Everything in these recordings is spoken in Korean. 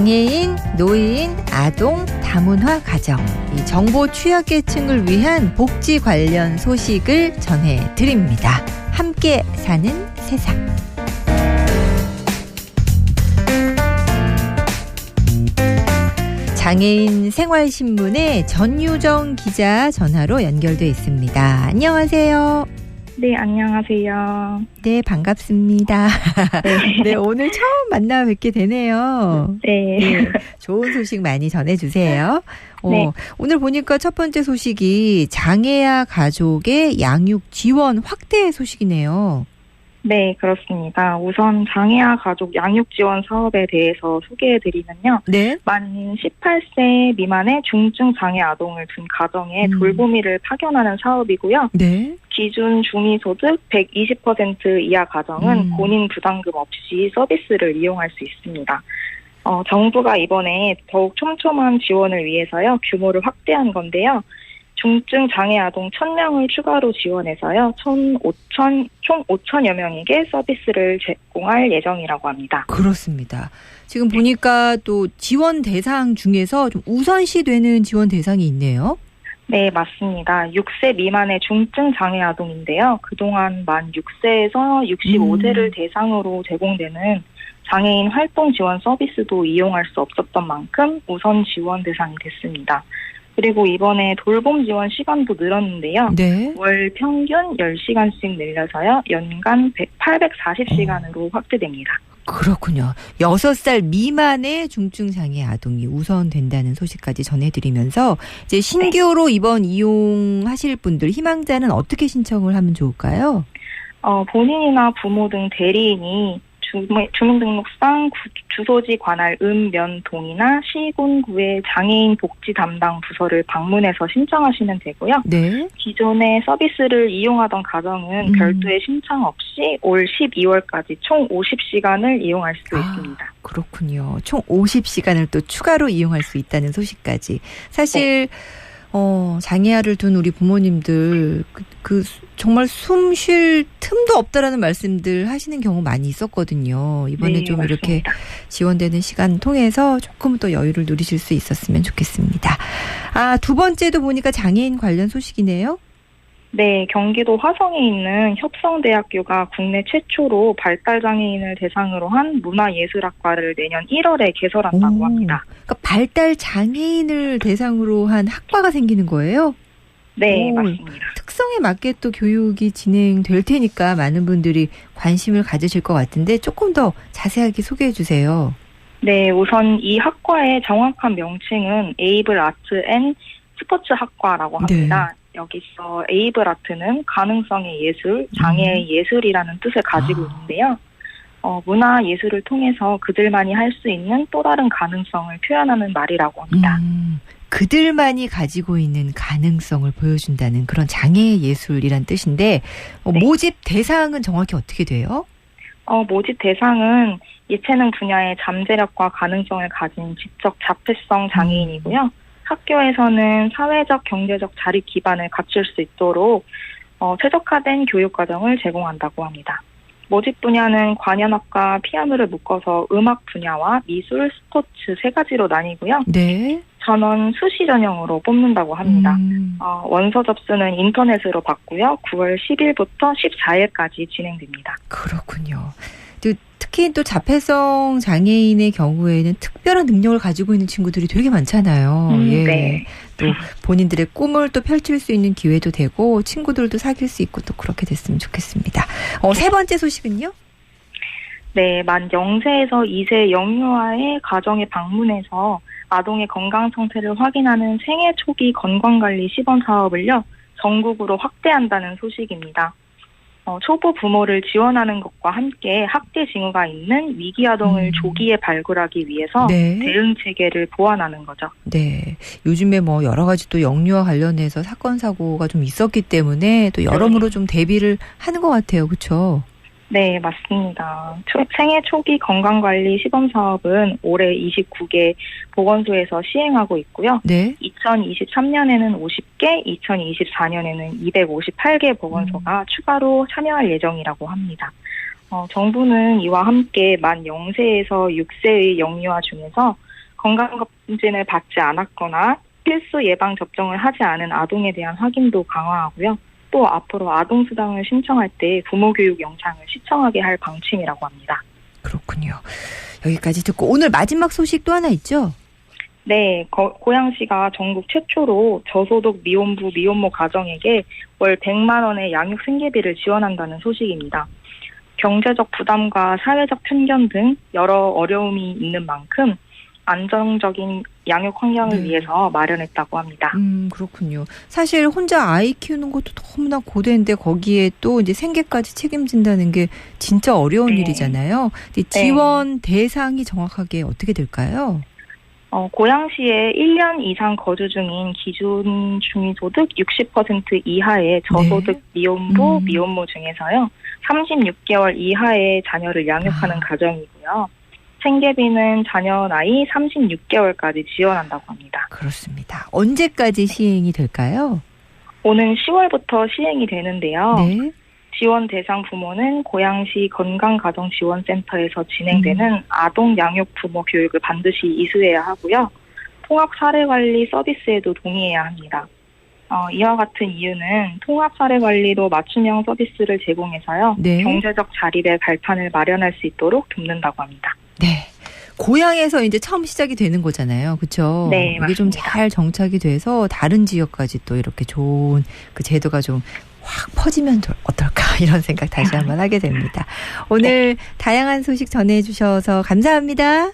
장애인, 노인, 아동, 다문화 가정, 이 정보 취약계층을 위한 복지 관련 소식을 전해드립니다. 함께 사는 세상. 장애인 생활신문의 전유정 기자 전화로 연결돼 있습니다. 안녕하세요. 네, 안녕하세요. 네, 반갑습니다. 네, 오늘 처음 만나 뵙게 되네요. 네. 좋은 소식 많이 전해주세요. 네. 오늘 보니까 첫 번째 소식이 장애아 가족의 양육 지원 확대 소식이네요. 네, 그렇습니다. 우선 장애아 가족 양육 지원 사업에 대해서 소개해드리면요. 네. 만 18세 미만의 중증 장애 아동을 둔 가정에 돌보미를 파견하는 사업이고요. 네. 기준 중위소득 120% 이하 가정은 본인 부담금 없이 서비스를 이용할 수 있습니다. 정부가 이번에 더욱 촘촘한 지원을 위해서요, 규모를 확대한 건데요. 중증 장애 아동 1,000명을 추가로 지원해서요, 총 5천여 명에게 서비스를 제공할 예정이라고 합니다. 그렇습니다. 지금 보니까 또 지원 대상 중에서 좀 우선시 되는 지원 대상이 있네요. 네, 맞습니다. 6세 미만의 중증 장애 아동인데요. 그동안 만 6세에서 65세를 대상으로 제공되는 장애인 활동 지원 서비스도 이용할 수 없었던 만큼 우선 지원 대상이 됐습니다. 그리고 이번에 돌봄 지원 시간도 늘었는데요. 네. 월 평균 10시간씩 늘려서요, 연간 840시간으로 확대됩니다. 그렇군요. 6살 미만의 중증 장애 아동이 우선된다는 소식까지 전해드리면서 이제 신규로 이번 이용하실 분들, 희망자는 어떻게 신청을 하면 좋을까요? 본인이나 부모 등 대리인이 주민등록상 주소지 관할 면 동이나 시군구의 장애인 복지 담당 부서를 방문해서 신청하시면 되고요. 네. 기존의 서비스를 이용하던 가정은 별도의 신청 없이 올 12월까지 총 50시간을 이용할 수 있습니다. 그렇군요. 총 50시간을 또 추가로 이용할 수 있다는 소식까지. 사실 장애아를 둔 우리 부모님들 정말 숨 쉴 틈도 없다라는 말씀들 하시는 경우 많이 있었거든요. 이번에 네, 좀 맞습니다. 이렇게 지원되는 시간 통해서 조금 더 여유를 누리실 수 있었으면 좋겠습니다. 두 번째도 보니까 장애인 관련 소식이네요. 네, 경기도 화성에 있는 협성대학교가 국내 최초로 발달장애인을 대상으로 한 문화예술학과를 내년 1월에 개설한다고 합니다. 그러니까 발달장애인을 대상으로 한 학과가 생기는 거예요? 네, 맞습니다. 특성에 맞게 또 교육이 진행될 테니까 많은 분들이 관심을 가지실 것 같은데 조금 더 자세하게 소개해 주세요. 네, 우선 이 학과의 정확한 명칭은 에이블 아트 앤 스포츠 학과라고 합니다. 네. 여기서 에이블 아트는 가능성의 예술, 장애의 예술이라는 뜻을 가지고 있는데요. 문화 예술을 통해서 그들만이 할 수 있는 또 다른 가능성을 표현하는 말이라고 합니다. 그들만이 가지고 있는 가능성을 보여준다는 그런 장애의 예술이란 뜻인데 네. 모집 대상은 정확히 어떻게 돼요? 모집 대상은 예체능 분야의 잠재력과 가능성을 가진 지적 자폐성 장애인이고요. 학교에서는 사회적, 경제적 자립 기반을 갖출 수 있도록 최적화된 교육 과정을 제공한다고 합니다. 모집 분야는 관현악과 피아노를 묶어서 음악 분야와 미술, 스포츠 세 가지로 나뉘고요. 네. 전원 수시 전형으로 뽑는다고 합니다. 원서 접수는 인터넷으로 받고요. 9월 10일부터 14일까지 진행됩니다. 그렇군요. 특히 또 자폐성 장애인의 경우에는 특별한 능력을 가지고 있는 친구들이 되게 많잖아요. 예. 네. 또 본인들의 꿈을 또 펼칠 수 있는 기회도 되고 친구들도 사귈 수 있고 또 그렇게 됐으면 좋겠습니다. 세 번째 소식은요? 네, 만 0세에서 2세 영유아의 가정에 방문해서 아동의 건강 상태를 확인하는 생애 초기 건강관리 시범 사업을요, 전국으로 확대한다는 소식입니다. 초보 부모를 지원하는 것과 함께 학대 징후가 있는 위기 아동을 조기에 발굴하기 위해서 네. 대응 체계를 보완하는 거죠. 네, 요즘에 여러 가지 또 영유아 관련해서 사건 사고가 좀 있었기 때문에 또 여러모로 좀 대비를 하는 것 같아요, 그렇죠? 네, 맞습니다. 생애 초기 건강관리 시범사업은 올해 29개 보건소에서 시행하고 있고요. 네. 2023년에는 50개, 2024년에는 258개 보건소가 추가로 참여할 예정이라고 합니다. 정부는 이와 함께 만 0세에서 6세의 영유아 중에서 건강검진을 받지 않았거나 필수 예방 접종을 하지 않은 아동에 대한 확인도 강화하고요. 또 앞으로 아동수당을 신청할 때 부모교육 영상을 시청하게 할 방침이라고 합니다. 그렇군요. 여기까지 듣고 오늘 마지막 소식 또 하나 있죠? 네, 고양시가 전국 최초로 저소득 미혼부, 미혼모 가정에게 월 100만 원의 양육 생계비를 지원한다는 소식입니다. 경제적 부담과 사회적 편견 등 여러 어려움이 있는 만큼 안정적인 양육 환경을 위해서 마련했다고 합니다. 그렇군요. 사실 혼자 아이 키우는 것도 너무나 고되는데 거기에 또 이제 생계까지 책임진다는 게 진짜 어려운 일이잖아요. 근데 지원 대상이 정확하게 어떻게 될까요? 고양시에 1년 이상 거주 중인 기준 중위소득 60% 이하의 저소득 미혼부, 미혼모 중에서요. 36개월 이하의 자녀를 양육하는 가정이고요. 생계비는 자녀 나이 36개월까지 지원한다고 합니다. 그렇습니다. 언제까지 시행이 될까요? 오는 10월부터 시행이 되는데요. 네. 지원 대상 부모는 고양시 건강가정지원센터에서 진행되는 아동 양육 부모 교육을 반드시 이수해야 하고요. 통합 사례관리 서비스에도 동의해야 합니다. 이와 같은 이유는 통합 사례관리로 맞춤형 서비스를 제공해서요. 네. 경제적 자립의 발판을 마련할 수 있도록 돕는다고 합니다. 네. 고향에서 이제 처음 시작이 되는 거잖아요. 그렇죠? 네, 이게 좀 맞습니다. 잘 정착이 돼서 다른 지역까지 또 이렇게 좋은 그 제도가 좀 확 퍼지면 어떨까 이런 생각 다시 한번 하게 됩니다. 오늘 다양한 소식 전해주셔서 감사합니다.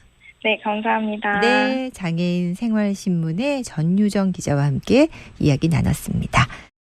네, 감사합니다. 네, 장애인 생활신문의 전유정 기자와 함께 이야기 나눴습니다.